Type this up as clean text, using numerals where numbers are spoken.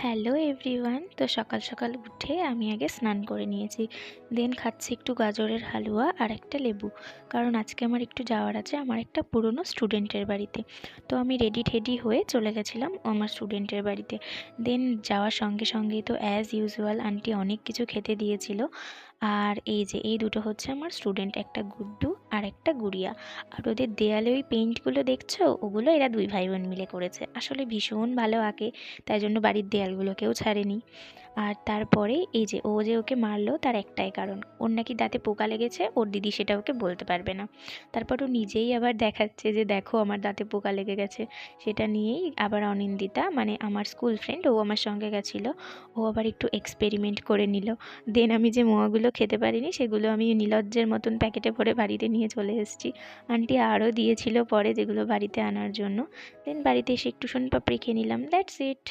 Hello everyone. তো সকাল সকাল উঠে আমি আগে স্নান করে নিয়েছি, দেন খাচ্ছি একটু গাজরের হালুয়া আর একটা লেবু। কারণ আজকে আমার একটু যাওয়ার আছে আমার একটা পুরনো স্টুডেন্টের বাড়িতে। তো আমি রেডি ঠেডি হয়ে চলে গেছিলাম আমার স্টুডেন্টের বাড়িতে। দেন যাওয়ার সঙ্গে সঙ্গেই তো অ্যাজ ইউজুয়াল আন্টি অনেক কিছু খেতে দিয়েছিল। আর এই যে এই দুটো হচ্ছে আমার স্টুডেন্ট, একটা গুড্ডু আর একটা গুড়িয়া। আর ওদের দেয়ালে ওই পেইন্টগুলো দেখছো, ওগুলো এরা দুই ভাই বোন মিলে করেছে। আসলে ভীষণ ভালো আঁকে, তাই জন্য বাড়ির দেয়ালগুলোকেও ছাড়েনি। আর তারপরে এই যে ও যে ওকে মারলো তার একটাই কারণ, ওর নাকি দাঁতে পোকা লেগেছে, ওর দিদি সেটা ওকে বলতে পারবে না। তারপর ও নিজেই আবার দেখাচ্ছে যে দেখো আমার দাঁতে পোকা লেগে গেছে। সেটা নিয়েই আবার অনিন্দিতা, মানে আমার স্কুল ফ্রেন্ড, ও আমার সঙ্গে গেছিলো। ও আবার একটু এক্সপেরিমেন্ট করে নিল। দেন আমি যে মোয়াগুলো খেতে পারিনি সেগুলো আমি নির্লজ্জের মতন প্যাকেটে ভরে বাড়িতে নিয়ে চলে এসেছি। আন্টি আরও দিয়েছিল পরে, যেগুলো বাড়িতে আনার জন্য। দেন বাড়িতে এসে একটু শোন পাপড়ি খেয়ে নিলাম, দ্যাটস ইট।